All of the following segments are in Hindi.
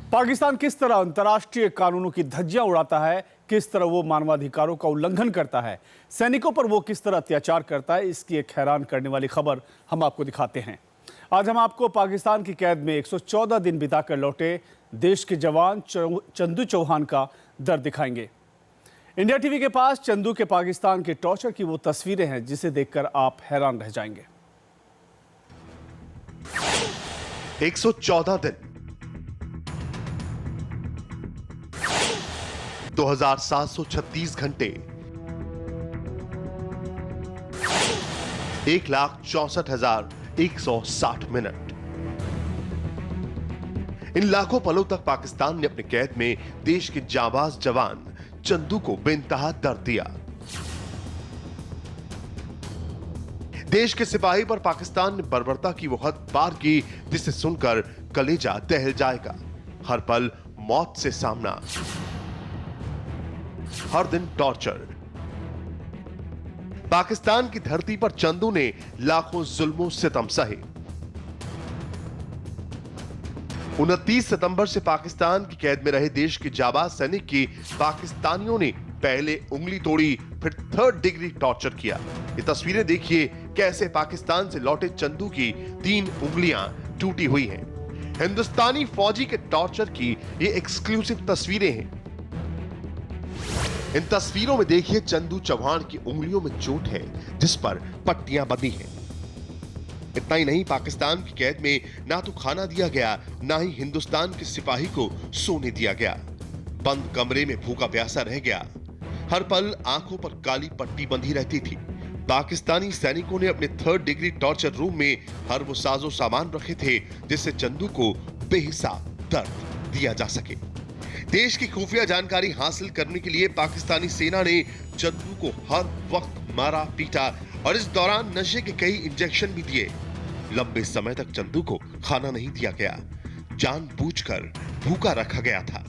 पाकिस्तान किस तरह अंतर्राष्ट्रीय कानूनों की धज्जियां उड़ाता है, किस तरह वो मानवाधिकारों का उल्लंघन करता है, सैनिकों पर वो किस तरह अत्याचार करता है, इसकी एक हैरान करने वाली खबर हम आपको दिखाते हैं। आज हम आपको पाकिस्तान की कैद में 114 दिन बिताकर लौटे देश के जवान चंदू चौहान का दर्द दिखाएंगे। इंडिया टीवी के पास चंदू के पाकिस्तान के टॉर्चर की वो तस्वीरें हैं जिसे देखकर आप हैरान रह जाएंगे। 114 दिन, 2736 घंटे, 1,64,160 मिनट। इन लाखों पलों तक पाकिस्तान ने अपने कैद में देश के जांबाज जवान चंदू को बेइंतहा दर्द दिया। देश के सिपाही पर पाकिस्तान ने बर्बरता की वो हद पार की जिसे सुनकर कलेजा दहल जाएगा। हर पल मौत से सामना, हर दिन टॉर्चर। पाकिस्तान की धरती पर चंदू ने लाखों जुल्मों सितम सहे। 29 सितंबर से पाकिस्तान की कैद में रहे देश के जाबाज सैनिक की पाकिस्तानियों ने पहले उंगली तोड़ी, फिर 3rd डिग्री टॉर्चर किया। ये तस्वीरें देखिए कैसे पाकिस्तान से लौटे चंदू की 3 उंगलियां टूटी हुई हैं। हिंदुस्तानी फौजी के टॉर्चर की ये एक्सक्लूसिव तस्वीरें हैं। इन तस्वीरों में देखिए चंदू चौहान की उंगलियों में चोट है जिस पर पट्टियां बंधी हैं। इतना ही नहीं, पाकिस्तान की कैद में ना तो खाना दिया गया, ना ही हिंदुस्तान के सिपाही को सोने दिया गया। बंद कमरे में भूखा प्यासा रह गया। हर पल आंखों पर काली पट्टी बंधी रहती थी। पाकिस्तानी सैनिकों ने अपने 3rd डिग्री टॉर्चर रूम में हर वो साजो सामान रखे थे जिससे चंदू को बेहिसाब दर्द दिया जा सके। देश की खुफिया जानकारी हासिल करने के लिए पाकिस्तानी सेना ने चंदू को हर वक्त मारा पीटा और इस दौरान नशे के कई इंजेक्शन भी दिए। लंबे समय तक चंदू को खाना नहीं दिया गया, जानबूझकर भूखा रखा गया था।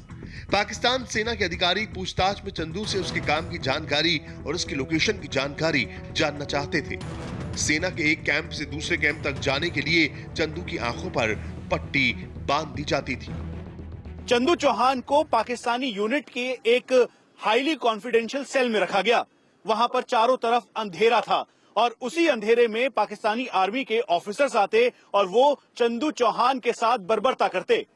पाकिस्तान सेना के अधिकारी पूछताछ में चंदू से उसके काम की जानकारी और उसकी लोकेशन की जानकारी जानना चाहते थे। सेना के एक कैंप से दूसरे कैंप तक जाने के लिए चंदू की आंखों पर पट्टी बांध दी जाती थी। चंदू चौहान को पाकिस्तानी यूनिट के एक हाईली कॉन्फिडेंशियल सेल में रखा गया। वहां पर चारों तरफ अंधेरा था और उसी अंधेरे में पाकिस्तानी आर्मी के ऑफिसर्स आते और वो चंदू चौहान के साथ बर्बरता करते।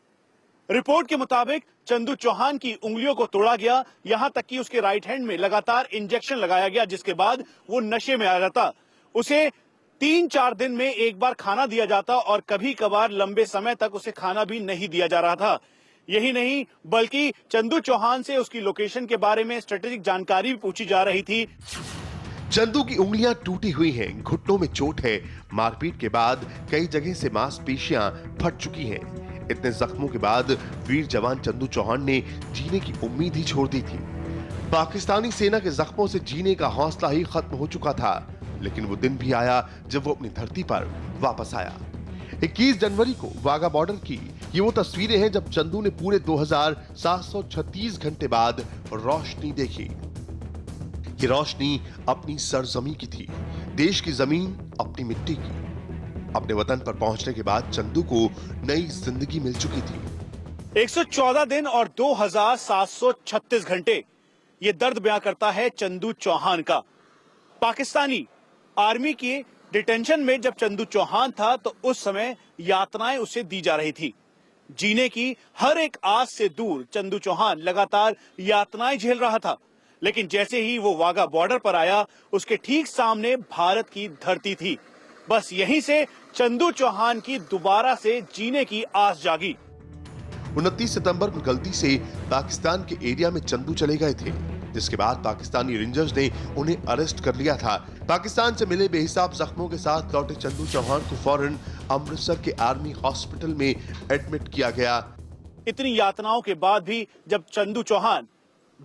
रिपोर्ट के मुताबिक चंदू चौहान की उंगलियों को तोड़ा गया, यहां तक कि उसके राइट हैंड में लगातार इंजेक्शन लगाया गया जिसके बाद वो नशे में आ जाता। उसे 3-4 दिन में एक बार खाना दिया जाता और कभी कभार लंबे समय तक उसे खाना भी नहीं दिया जा रहा था। यही नहीं बल्कि चंदू चौहान से उसकी लोकेशन के बारे में स्ट्रेटेजिक जानकारी भी पूछी जा रही थी। चंदू की उंगलियां टूटी हुई हैं, घुटनों में चोट है। मारपीट के बाद कई जगह से मांसपेशियां फट चुकी हैं। इतने जख्मों के बाद वीर जवान चंदू चौहान ने जीने की उम्मीद ही छोड़ दी थी। पाकिस्तानी सेना के जख्मों से जीने का हौसला ही खत्म हो चुका था। लेकिन वो दिन भी आया जब वो अपनी धरती पर वापस आया। 21 जनवरी को वाघा बॉर्डर की ये वो तस्वीरें हैं जब चंदू ने पूरे 2736 घंटे बाद रोशनी देखी। ये रोशनी अपनी सरजमी की थी, देश की जमीन, अपनी मिट्टी की। अपने वतन पर पहुंचने के बाद चंदू को नई जिंदगी मिल चुकी थी। 114 दिन और 2736 घंटे, ये दर्द बयां करता है चंदू चौहान का। पाकिस्तानी आर्मी की डिटेंशन में जब चंदू चौहान था तो उस समय यातनाएं उसे दी जा रही थी। जीने की हर एक आस से दूर चंदू चौहान लगातार यातनाएं झेल रहा था। लेकिन जैसे ही वो वाघा बॉर्डर पर आया, उसके ठीक सामने भारत की धरती थी। बस यहीं से चंदू चौहान की दोबारा से जीने की आस जागी। 29 सितंबर को गलती से पाकिस्तान के एरिया में चंदू चले गए थे, जिसके बाद पाकिस्तानी रेंजर्स ने उन्हें अरेस्ट कर लिया था। पाकिस्तान से मिले बेहिसाब जख्मों के साथ लौटे चंदू चौहान को फौरन अमृतसर के आर्मी हॉस्पिटल में एडमिट किया गया। इतनी यातनाओं के बाद भी जब चंदू चौहान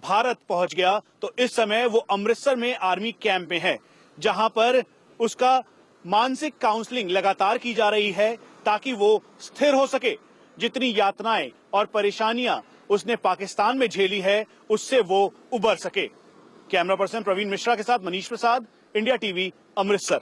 भारत पहुंच गया तो इस समय वो अमृतसर में आर्मी कैंप में है, जहां पर उसका मानसिक काउंसलिंग लगातार की जा रही है ताकि वो स्थिर हो सके। जितनी यातनाएं और परेशानियां उसने पाकिस्तान में झेली है उससे वो उबर सके। कैमरा पर्सन प्रवीण मिश्रा के साथ मनीष प्रसाद, इंडिया टीवी, अमृतसर।